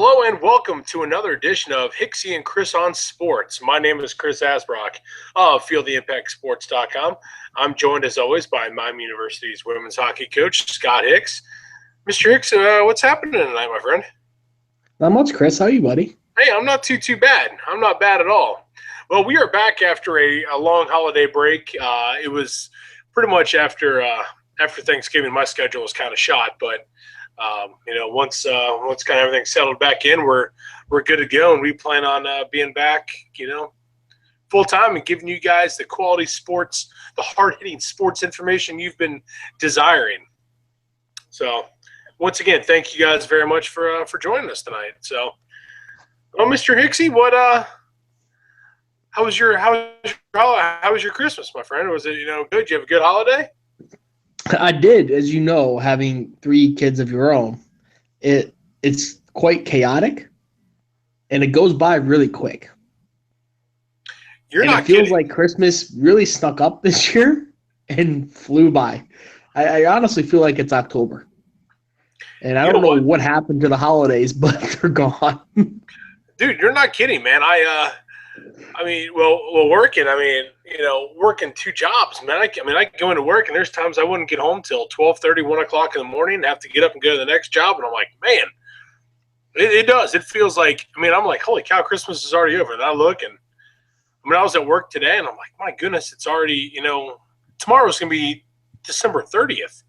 Hello and welcome to another edition of Hicksy and Chris on Sports. My name is Chris Asbrock of FieldTheImpactSports.com. I'm joined as always by Miami University's women's hockey coach, Scott Hicks. Mr. Hicks, what's happening tonight, my friend? Not much, Chris. How are you, buddy? Hey, I'm not too bad. I'm not bad at all. Well, we are back after a long holiday break. It was pretty much after Thanksgiving. My schedule was kind of shot, but once kind of everything settled back in, we're good to go, and we plan on being back, full time and giving you guys the quality sports, the hard hitting sports information you've been desiring. So, once again, thank you guys very much for joining us tonight. So, Mr. Hicksy, how was your Christmas, my friend? Was it good? Did you have a good holiday? I did, as you know, having three kids of your own. It's quite chaotic, and it goes by really quick. It feels like Christmas really snuck up this year and flew by. I honestly feel like it's October, and I don't know what happened to the holidays, but they're gone. Dude, you're not kidding, man. Working two jobs, man. I can go into work, and there's times I wouldn't get home till 12:30, 1 o'clock in the morning, and have to get up and go to the next job. And I'm like, man, it does. It feels like, I'm like, holy cow, Christmas is already over. And I look, and I was at work today, and I'm like, my goodness, it's already, tomorrow's going to be December 30th.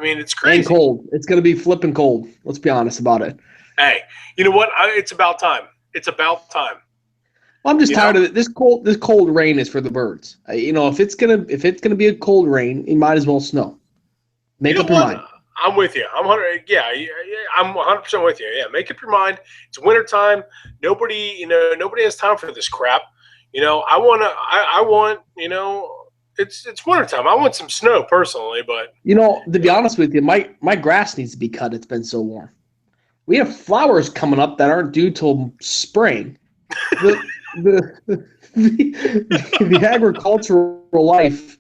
It's crazy. And cold. It's going to be flipping cold. Let's be honest about it. Hey, you know what? It's about time. It's about time. I'm just tired of it. This cold rain is for the birds. If it's gonna be a cold rain, it might as well snow. Make up your mind. I'm with you. I'm 100% with you. Yeah, make up your mind. It's wintertime. Nobody has time for this crap. It's wintertime. I want some snow personally, but to be honest with you, my grass needs to be cut. It's been so warm. We have flowers coming up that aren't due till spring. The agricultural life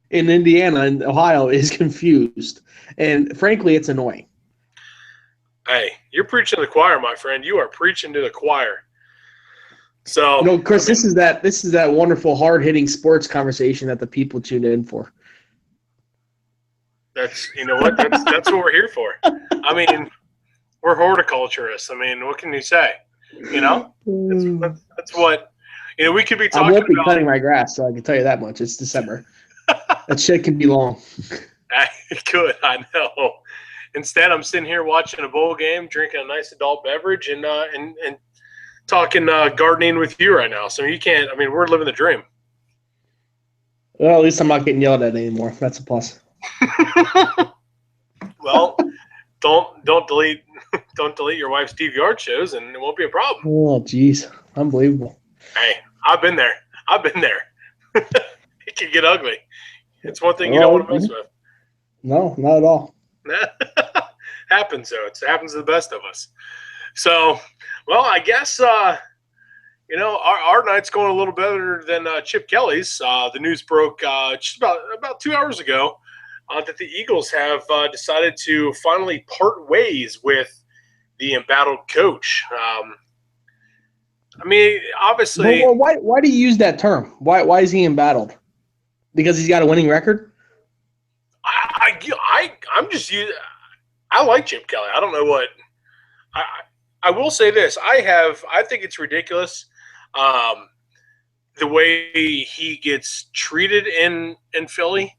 in Indiana and Ohio is confused, and frankly, it's annoying. Hey, you're preaching to the choir, my friend. You are preaching to the choir. So, Chris, this is that wonderful, hard-hitting sports conversation that the people tune in for. That's that's what we're here for. We're horticulturists. What can you say? That's what we could be talking about. I won't be cutting my grass, so I can tell you that much. It's December. That shit can be long. It could, I know. Instead, I'm sitting here watching a bowl game, drinking a nice adult beverage, and talking gardening with you right now. So you can't. We're living the dream. Well, at least I'm not getting yelled at anymore. That's a plus. Well, don't delete your wife's DVR shows, and it won't be a problem. Oh, jeez, unbelievable. Hey, I've been there. It can get ugly. It's one thing you don't want to mess with. No, not at all. Happens, though. It happens to the best of us. So, well, I guess our night's going a little better than Chip Kelly's. The news broke just about 2 hours ago that the Eagles have decided to finally part ways with the embattled coach. Obviously. Well, why do you use that term? Why is he embattled? Because he's got a winning record? I'm just using. I like Chip Kelly. I don't know what. I will say this. I think it's ridiculous the way he gets treated in Philly.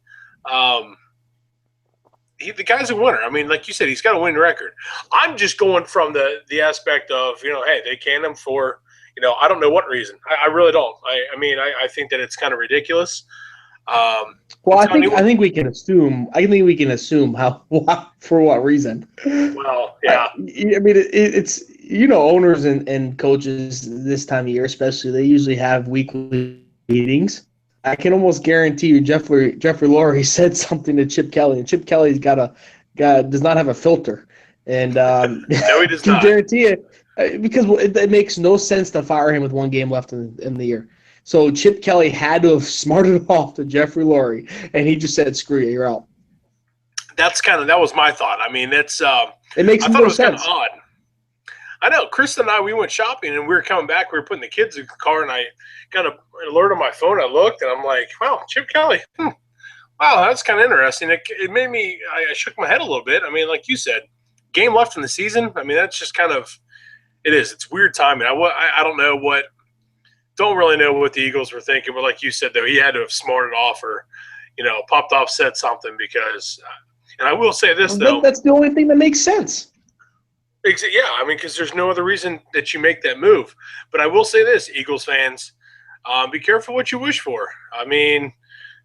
The guy's a winner. Like you said, he's got a winning record. I'm just going from the aspect of, hey, they canned him for, I don't know what reason. I really don't. I think that it's kind of ridiculous. Well, I think we can assume. I think we can assume for what reason. Well, yeah. It's owners and coaches this time of year, especially, they usually have weekly meetings. I can almost guarantee you, Jeffrey Lurie said something to Chip Kelly, and Chip Kelly's does not have a filter, and no, he does not. Guarantee it because it makes no sense to fire him with one game left in the year. So Chip Kelly had to have smarted off to Jeffrey Lurie, and he just said, "Screw you, you're out." That was my thought. It makes no sense. Kind of odd. I know. Chris and I, we went shopping, and we were coming back. We were putting the kids in the car, and I got an alert on my phone. I looked, and I'm like, wow, Chip Kelly. Wow, that's kind of interesting. It made me – I shook my head a little bit. I mean, like you said, game left in the season. I mean, that's just kind of – it is. It's weird timing. I don't know what – don't really know what the Eagles were thinking. But like you said, though, he had to have smarted off or, popped off, said something because and I will say this, though. That's the only thing that makes sense. Yeah, I mean, because there's no other reason that you make that move. But I will say this, Eagles fans, be careful what you wish for. I mean –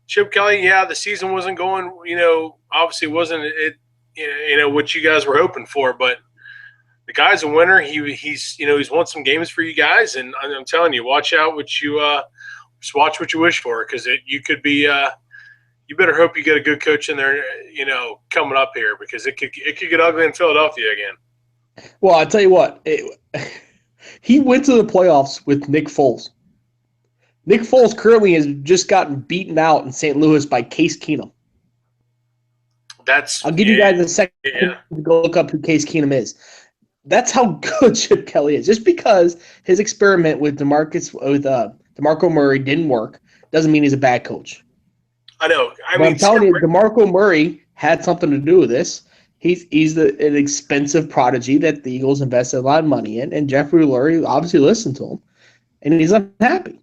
Chip Kelly, yeah, the season wasn't going, obviously wasn't it, what you guys were hoping for, but the guy's a winner. He's won some games for you guys, and I'm telling you, watch out what you just watch what you wish for, because you could be you better hope you get a good coach in there, coming up here, because it could get ugly in Philadelphia again. Well, I'll tell you what, he went to the playoffs with Nick Foles. Nick Foles currently has just gotten beaten out in St. Louis by Case Keenum. I'll give you guys a second to go look up who Case Keenum is. That's how good Chip Kelly is. Just because his experiment with DeMarco Murray didn't work doesn't mean he's a bad coach. I know. I'm telling you, DeMarco Murray had something to do with this. He's an expensive prodigy that the Eagles invested a lot of money in, and Jeffrey Lurie obviously listened to him, and he's unhappy.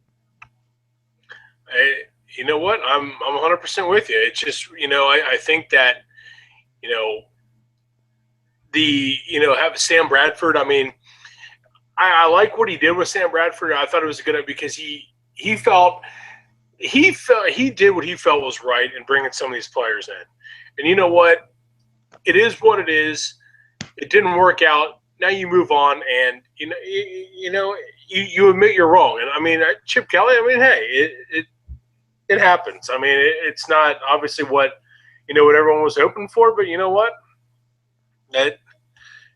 You know what? I'm 100% with you. It's just, I think that, have Sam Bradford. I mean, I like what he did with Sam Bradford. I thought it was good because he did what he felt was right in bringing some of these players in. And you know what? It is what it is. It didn't work out. Now you move on, and you admit you're wrong. And I mean, Chip Kelly. I mean, hey, it happens. I mean, it's not obviously what everyone was hoping for, but you know what? It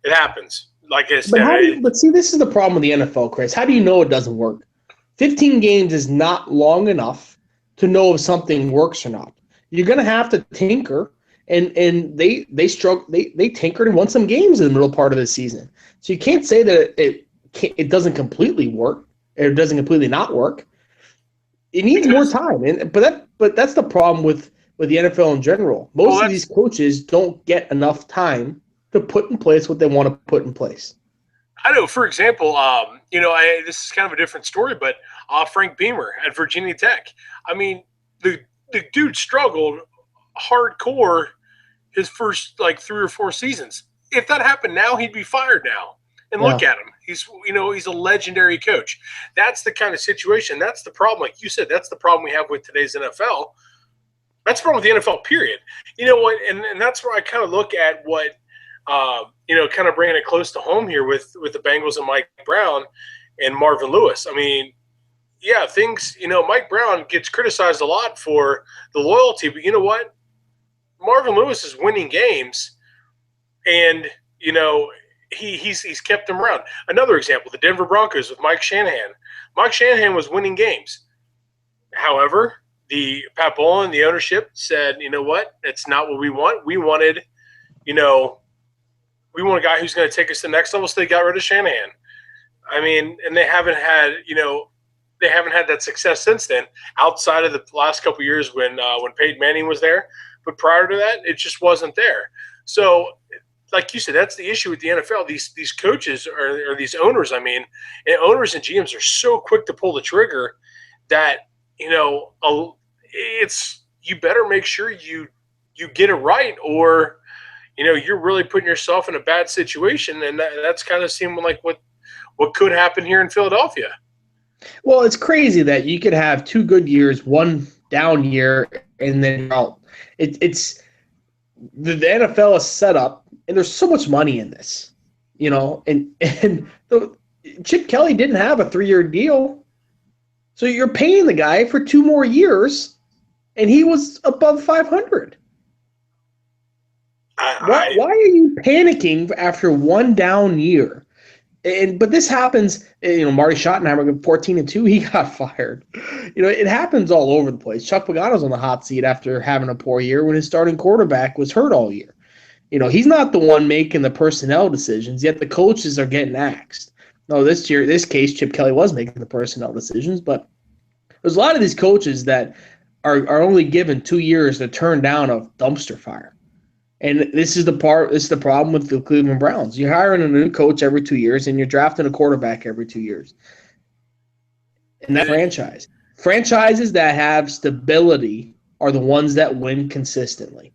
happens. Like I said. But see, this is the problem with the NFL, Chris. How do you know it doesn't work? 15 games is not long enough to know if something works or not. You're going to have to tinker, and they struggle. They tinkered and won some games in the middle part of the season. So you can't say that it doesn't completely work or it doesn't completely not work. It needs more time, but that's the problem with the NFL in general. Most of these coaches don't get enough time to put in place what they want to put in place. I know. For example, this is kind of a different story, but Frank Beamer at Virginia Tech. I mean, the dude struggled hardcore his first 3 or 4 seasons. If that happened now, he'd be fired now. And look at him. He's a legendary coach. That's the kind of situation. That's the problem. Like you said, that's the problem we have with today's NFL. That's the problem with the NFL, period. You know what? And that's where I kind of look at what, kind of bringing it close to home here with the Bengals and Mike Brown and Marvin Lewis. I mean, yeah, Mike Brown gets criticized a lot for the loyalty, but you know what? Marvin Lewis is winning games, and, he's kept them around. Another example, the Denver Broncos with Mike Shanahan. Mike Shanahan was winning games. However, the Pat Bowlen, the ownership, said, you know what? It's not what we want. We wanted, we want a guy who's going to take us to the next level, so they got rid of Shanahan. I mean, and they haven't had, that success since then, outside of the last couple of years when Peyton Manning was there. But prior to that, it just wasn't there. So, like you said, that's the issue with the NFL. These coaches or these owners, and owners and GMs are so quick to pull the trigger that, it's you better make sure you get it right, or you're really putting yourself in a bad situation, and that's kind of seeming like what could happen here in Philadelphia. Well, it's crazy that you could have 2 good years, 1 down year, and then out. It's the NFL is set up, and there's so much money in this, and Chip Kelly didn't have a 3-year deal, so you're paying the guy for 2 more years, and he was above 500. Why are you panicking after 1 down year? But this happens. Marty Schottenheimer, 14-2, he got fired. It happens all over the place. Chuck Pagano's on the hot seat after having a poor year when his starting quarterback was hurt all year. He's not the one making the personnel decisions, yet the coaches are getting axed. No, this case, Chip Kelly was making the personnel decisions, but there's a lot of these coaches that are only given 2 years to turn down a dumpster fire. And this is the problem with the Cleveland Browns. You're hiring a new coach every 2 years, and you're drafting a quarterback every 2 years. And that franchises that have stability are the ones that win consistently.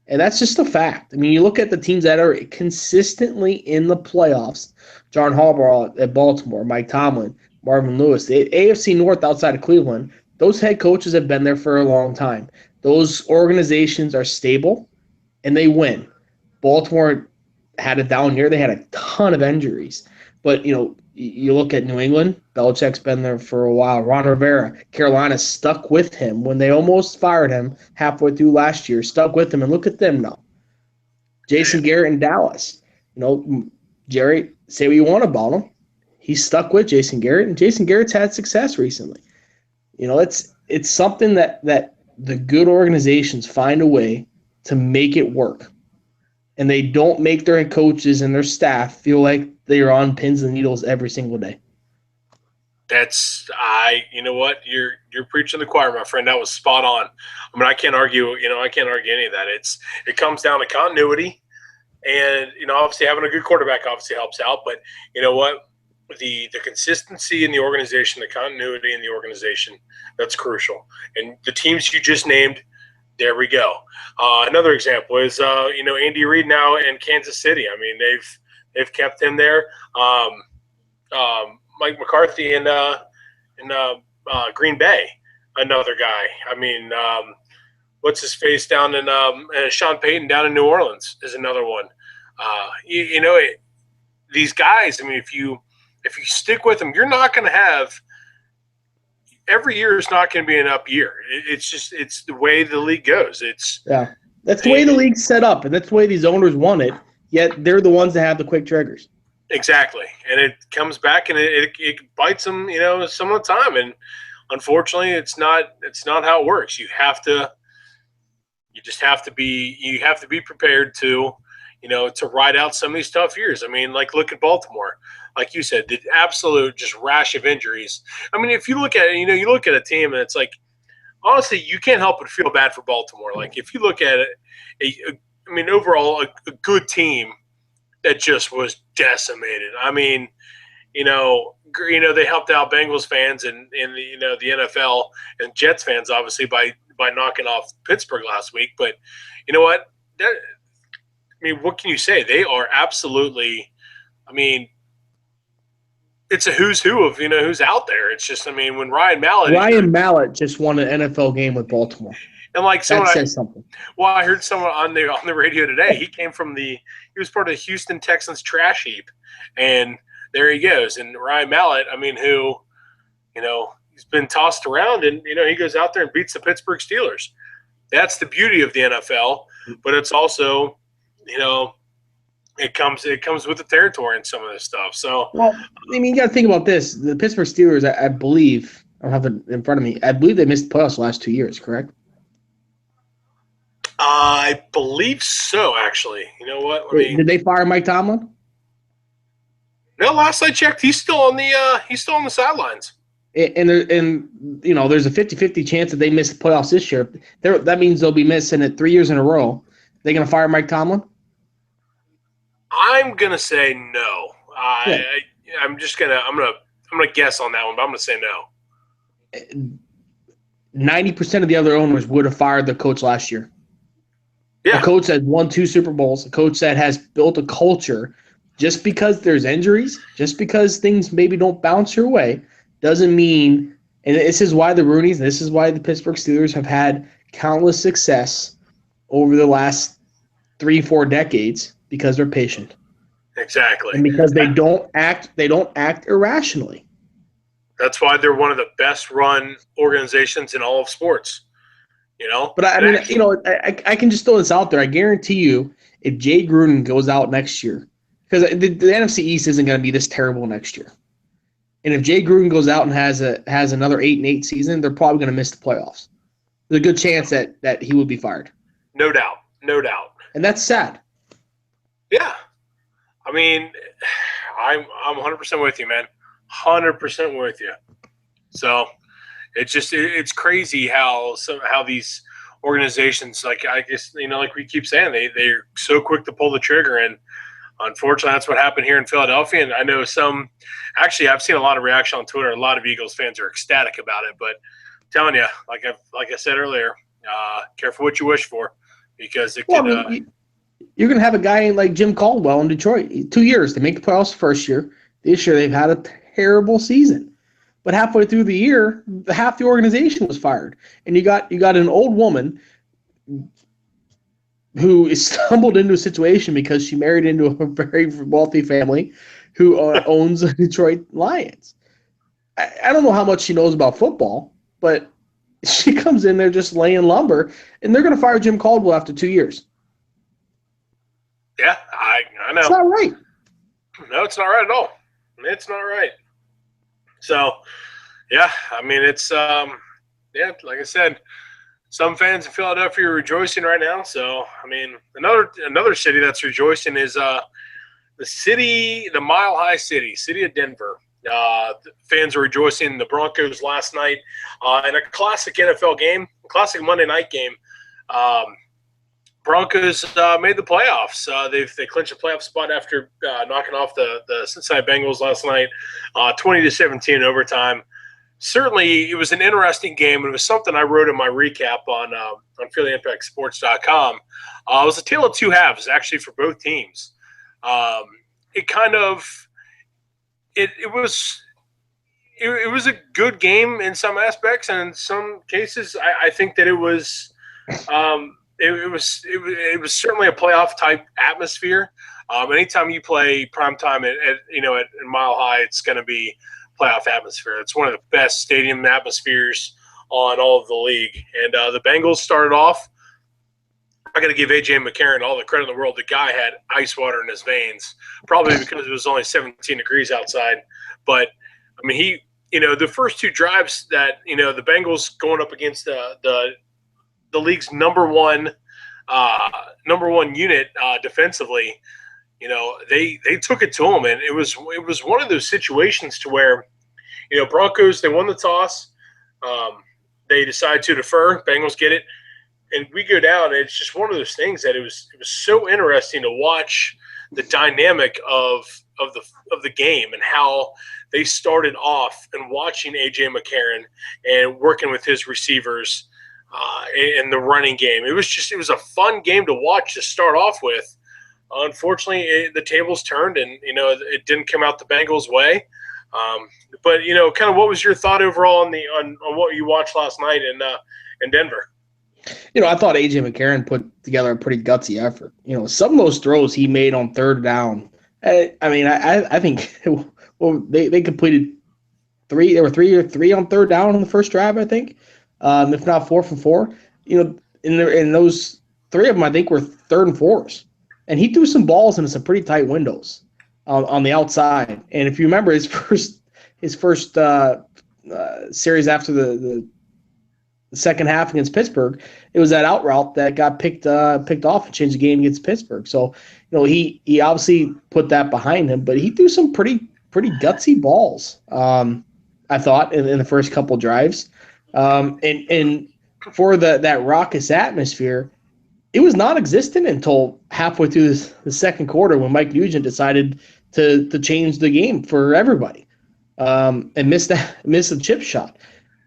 And that's just a fact. I mean, you look at the teams that are consistently in the playoffs. John Harbaugh at Baltimore, Mike Tomlin, Marvin Lewis, the AFC North outside of Cleveland, those head coaches have been there for a long time. Those organizations are stable, and they win. Baltimore had a down year. They had a ton of injuries. But, you look at New England, Belichick's been there for a while. Ron Rivera, Carolina stuck with him when they almost fired him halfway through last year, stuck with him, and look at them now. Jason Garrett in Dallas. Jerry, say what you want about him. He's stuck with Jason Garrett, and Jason Garrett's had success recently. It's something that the good organizations find a way to make it work. And they don't make their head coaches and their staff feel like they are on pins and needles every single day. You know what? You're preaching the choir, my friend. That was spot on. I mean, I can't argue any of that. It comes down to continuity, and obviously having a good quarterback obviously helps out. But you know what? The consistency in the organization, the continuity in the organization, that's crucial. And the teams you just named, there we go. Another example is Andy Reid now in Kansas City. I mean, they've kept him there. Mike McCarthy in Green Bay, another guy. I mean, what's his face down in Sean Payton down in New Orleans is another one. These guys. I mean, if you stick with them, you're not going to have. Every year is not going to be an up year. It's the way the league goes. That's the way the league's set up, and that's the way these owners want it. Yet they're the ones that have the quick triggers. Exactly, and it comes back and it bites them, some of the time. And unfortunately, it's not how it works. You just have to be prepared to, to ride out some of these tough years. I mean, like look at Baltimore. Like you said, the absolute just rash of injuries. I mean, if you look at it, you look at a team and it's like, honestly, you can't help but feel bad for Baltimore. Like if you look at it, overall, a good team that just was decimated. I mean, they helped out Bengals fans and the NFL and Jets fans obviously by knocking off Pittsburgh last week. But you know what? What can you say? They are absolutely. It's a who's who of who's out there. It's just when Ryan Mallett just won an NFL game with Baltimore. And like someone that says something. Well, I heard someone on the radio today. He was part of the Houston Texans trash heap, and there he goes. And Ryan Mallett, who, he's been tossed around, and he goes out there and beats the Pittsburgh Steelers. That's the beauty of the NFL, but it's also, it comes with the territory and some of this stuff. So, you got to think about this. The Pittsburgh Steelers, I believe, I don't have it in front of me. I believe they missed the playoffs the last 2 years, correct? I believe so, actually. You know what? Did they fire Mike Tomlin? No, last I checked, he's still on the sidelines. And there's a 50-50 chance that they miss the playoffs this year. That means they'll be missing it 3 years in a row. They going to fire Mike Tomlin? I'm gonna say no. I'm gonna guess on that one, but I'm gonna say no. 90% of the other owners would have fired the coach last year. Yeah. A coach that won 2 Super Bowls, a coach that has built a culture. Just because there's injuries, just because things maybe don't bounce your way, doesn't mean. And this is why the Rooneys, this is why the Pittsburgh Steelers have had countless success over the last 3-4 decades. Because they're patient. Exactly. And because they don't act irrationally. That's why they're one of the best run organizations in all of sports. But I can just throw this out there. I guarantee you, if Jay Gruden goes out next year, because the NFC East isn't going to be this terrible next year. And if Jay Gruden goes out and has another 8-8 season, they're probably going to miss the playoffs. There's a good chance that he will be fired. No doubt. And that's sad. Yeah. I mean, I'm 100% with you, man. 100% with you. So it's crazy how these organizations, like, I guess, like we keep saying, they're so quick to pull the trigger, and unfortunately that's what happened here in Philadelphia. And I know I've seen a lot of reaction on Twitter. A lot of Eagles fans are ecstatic about it, but I'm telling you, like I said earlier, careful what you wish for, because it could. You're going to have a guy like Jim Caldwell in Detroit. 2 years. They make the playoffs the first year. This year they've had a terrible season. But halfway through the year, half the organization was fired. And you got an old woman who stumbled into a situation because she married into a very wealthy family who owns the Detroit Lions. I don't know how much she knows about football, but she comes in there just laying lumber, and they're going to fire Jim Caldwell after 2 years. Yeah, I know. It's not right. No, it's not right at all. It's not right. So, yeah, I mean, it's like I said, some fans in Philadelphia are rejoicing right now. So, I mean, another city that's rejoicing is the Mile High city of Denver. Fans are rejoicing. The Broncos last night in a classic NFL game, classic Monday night game. Broncos made the playoffs. They clinched a playoff spot after knocking off the Cincinnati Bengals last night, 20-17 in overtime. Certainly, it was an interesting game, and it was something I wrote in my recap on PhillyImpactSports.com. It was a tale of two halves, actually, for both teams. It was a good game in some aspects, and in some cases, I think that it was. It was certainly a playoff type atmosphere. Anytime you play primetime at Mile High, it's going to be playoff atmosphere. It's one of the best stadium atmospheres on all of the league. And the Bengals started off. I got to give A.J. McCarron all the credit in the world. The guy had ice water in his veins, probably because it was only 17 degrees outside. But I mean, the first two drives that the Bengals going up against the league's number one unit defensively, they took it to them, and it was one of those situations to where, Broncos, they won the toss, they decide to defer, Bengals get it, and we go down. And it's just one of those things that it was so interesting to watch the dynamic of the game and how they started off, and watching A.J. McCarron and working with his receivers. In the running game, it was a fun game to watch to start off with. Unfortunately, the tables turned, and it didn't come out the Bengals' way. But kind of what was your thought overall on what you watched last night in Denver? I thought A.J. McCarron put together a pretty gutsy effort. Some of those throws he made on third down. I think they completed three. There were three on third down on the first drive, I think. If not 4 for 4, in those three of them, I think were 3rd and 4s, and he threw some balls into some pretty tight windows on the outside. And if you remember his first series after the second half against Pittsburgh, it was that out route that got picked off and changed the game against Pittsburgh. So he obviously put that behind him, but he threw some pretty gutsy balls. I thought in the first couple drives. And for that raucous atmosphere, it was non-existent until halfway through the second quarter when Mike Nugent decided to change the game for everybody, and missed a chip shot.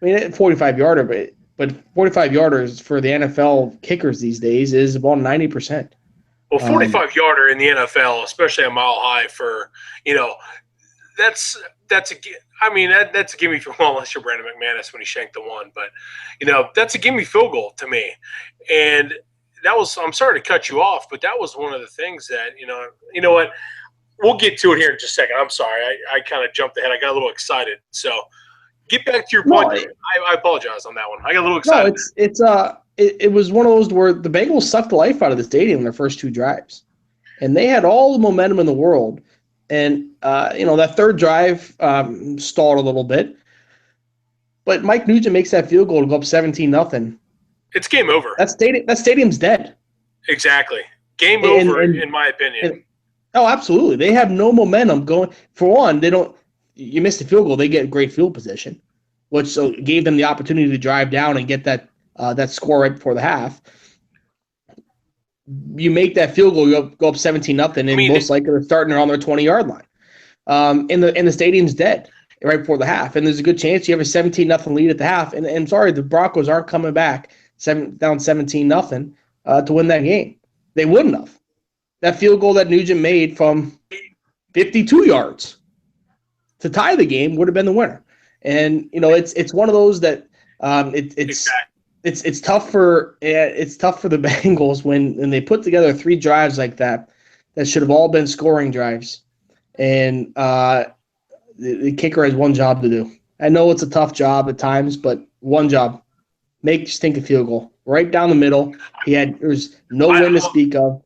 I mean, 45-yarder, but 45-yarders for the NFL kickers these days is about 90%. Well, 45-yarder in the NFL, especially a Mile High, for that's a gimme field goal, unless you're Brandon McManus when he shanked the one. But, that's a gimme field goal to me. And that was – I'm sorry to cut you off, but that was one of the things that, you know what? We'll get to it here in just a second. I'm sorry. I kind of jumped ahead. I got a little excited. So get back to your point. I apologize on that one. I got a little excited. No, it was one of those where the Bengals sucked the life out of the stadium in their first two drives. And they had all the momentum in the world. And, that third drive stalled a little bit. But Mike Nugent makes that field goal to go up 17-0. It's game over. That stadium's dead. Exactly. Game And, over, and, in my opinion. and oh, absolutely. They have no momentum going. For one, they don't. You missed a field goal, they get great field position, which gave them the opportunity to drive down and get that score right before the half. You make that field goal, you go up 17-0, I and mean, most likely they're starting on their 20-yard line. And the stadium's dead right before the half, and there's a good chance you have a 17-0 lead at the half. And I'm sorry, the Broncos aren't coming back down 17-0 to win that game. They wouldn't have. That field goal that Nugent made from 52 yards to tie the game would have been the winner. And it's one of those that exactly. it's tough for the Bengals when they put together 3 drives like that should have all been scoring drives, and the kicker has one job to do. I know it's a tough job at times, but one job: make stink field goal right down the middle. There's no wind to speak of.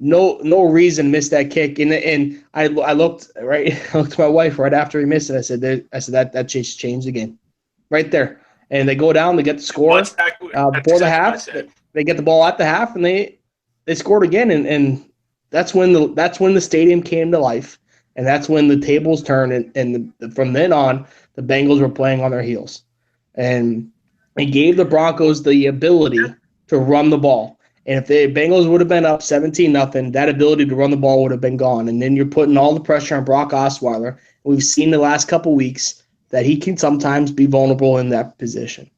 No reason missed that kick. And I looked right. I looked at my wife right after he missed it. I said that just changed the game right there. And they go down. They get the score before the half. They get the ball at the half, and they scored again. And that's when the stadium came to life, and that's when the tables turned. And from then on, the Bengals were playing on their heels, and it gave the Broncos the ability to run the ball. And if the Bengals would have been up 17-0, that ability to run the ball would have been gone. And then you're putting all the pressure on Brock Osweiler. We've seen the last couple weeks that he can sometimes be vulnerable in that position.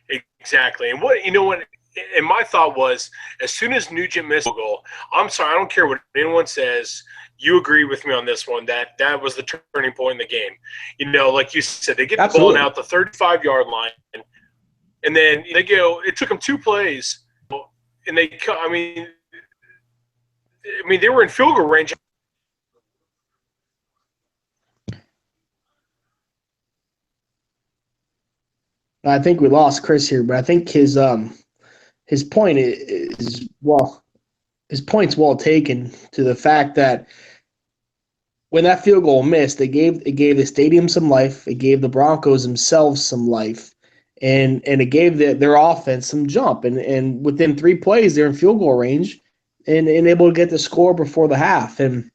Exactly. And and my thought was, as soon as Nugent missed a goal, I'm sorry, I don't care what anyone says, you agree with me on this one, that was the turning point in the game. Like you said, they get the ball now at the 35-yard line, and then they go. It took them 2 plays, and they they were in field goal range. I think we lost Chris here, but I think his point his point's well taken to the fact that when that field goal missed, it gave the stadium some life. It gave the Broncos themselves some life. And it gave their offense some jump. And within 3 plays, they're in field goal range and able to get the score before the half. And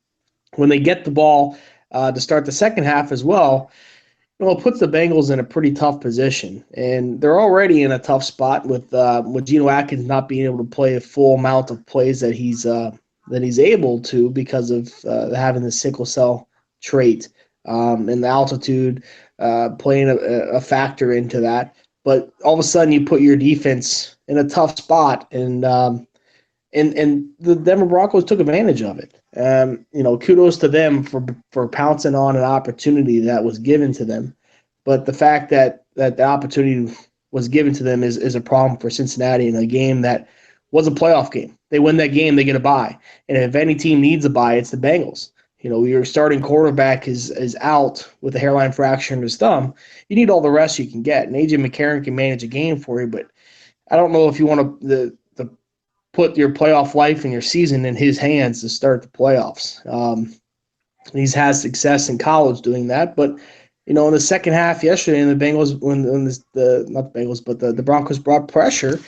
when they get the ball to start the second half as well, it puts the Bengals in a pretty tough position. And they're already in a tough spot with Geno Atkins not being able to play a full amount of plays that he's able to because of having the sickle cell trait, and the altitude playing a factor into that. But all of a sudden, you put your defense in a tough spot, and the Denver Broncos took advantage of it. Kudos to them for pouncing on an opportunity that was given to them. But the fact that the opportunity was given to them is a problem for Cincinnati in a game that was a playoff game. They win that game, they get a bye. And if any team needs a bye, it's the Bengals. Your starting quarterback is out with a hairline fracture in his thumb. You need all the rest you can get. And A.J. McCarron can manage a game for you, but I don't know if you want to put your playoff life and your season in his hands to start the playoffs. He's had success in college doing that, but in the second half yesterday, and the Bengals not the Bengals, but the Broncos brought pressure.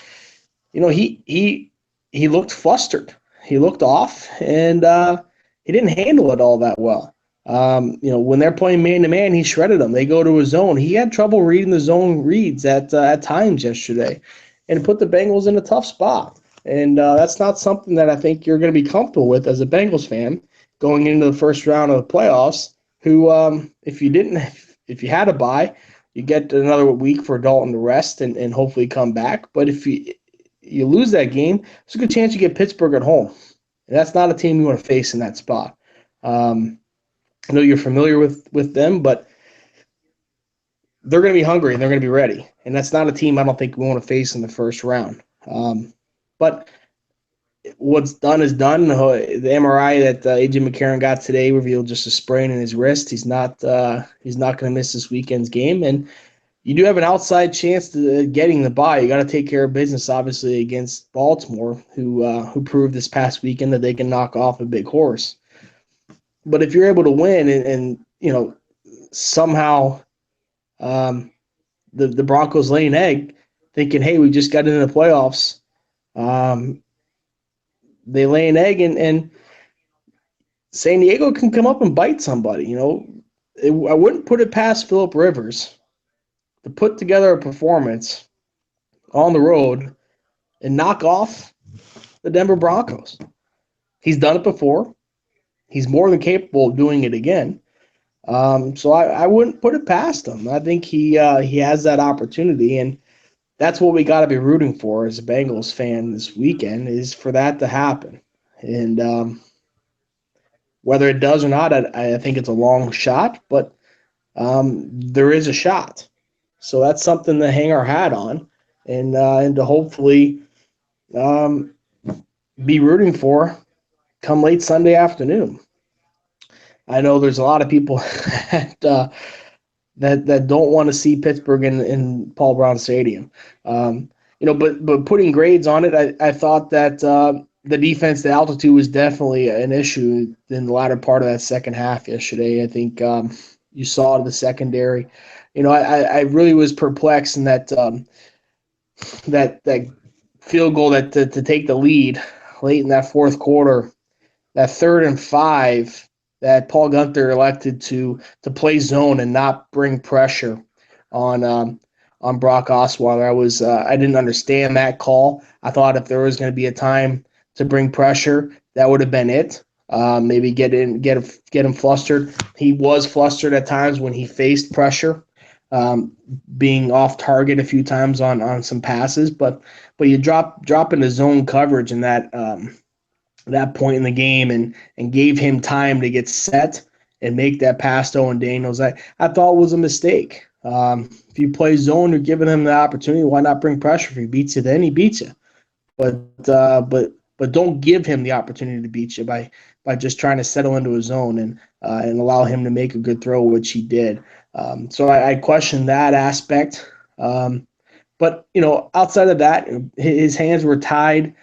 He looked flustered. He looked off, and he didn't handle it all that well. When they're playing man-to-man, he shredded them. They go to a zone. He had trouble reading the zone reads at times yesterday, and put the Bengals in a tough spot. And that's not something that I think you're going to be comfortable with as a Bengals fan going into the first round of the playoffs. Who, if you had a bye, you get another week for Dalton to rest and hopefully come back. But if you lose that game, there's a good chance you get Pittsburgh at home. And that's not a team you want to face in that spot. I know you're familiar with them, but they're going to be hungry and they're going to be ready. And that's not a team I don't think we want to face in the first round. But what's done is done. The MRI that A.J. McCarron got today revealed just a sprain in his wrist. He's not going to miss this weekend's game. And you do have an outside chance to getting the bye. You got to take care of business, obviously, against Baltimore, who proved this past weekend that they can knock off a big horse. But if you're able to win and somehow the Broncos lay an egg, thinking, hey, we just got into the playoffs. they lay an egg, and San Diego can come up and bite somebody. I wouldn't put it past Phillip Rivers to put together a performance on the road and knock off the Denver Broncos. He's done it before. He's more than capable of doing it again. So I wouldn't put it past him. I think he has that opportunity, and that's what we got to be rooting for as a Bengals fan this weekend, is for that to happen. And whether it does or not, I think it's a long shot, but there is a shot. So that's something to hang our hat on, and to hopefully um, be rooting for come late Sunday afternoon. I know there's a lot of people that don't want to see Pittsburgh in Paul Brown Stadium. But putting grades on it, I thought that the defense, the altitude was definitely an issue in the latter part of that second half yesterday. I think you saw it in the secondary. I really was perplexed in that field goal to take the lead late in that fourth quarter, that 3rd and 5 that Paul Gunther elected to play zone and not bring pressure on Brock Osweiler. I didn't understand that call. I thought if there was going to be a time to bring pressure, that would have been it. Maybe get him flustered. He was flustered at times when he faced pressure, being off target a few times on some passes. But you drop into zone coverage in that point in the game and gave him time to get set and make that pass to Owen Daniels, I thought was a mistake. If you play zone, you're giving him the opportunity. Why not bring pressure? If he beats you, then he beats you. But don't give him the opportunity to beat you by just trying to settle into a zone and allow him to make a good throw, which he did. So I question that aspect. But outside of that, his hands were tied.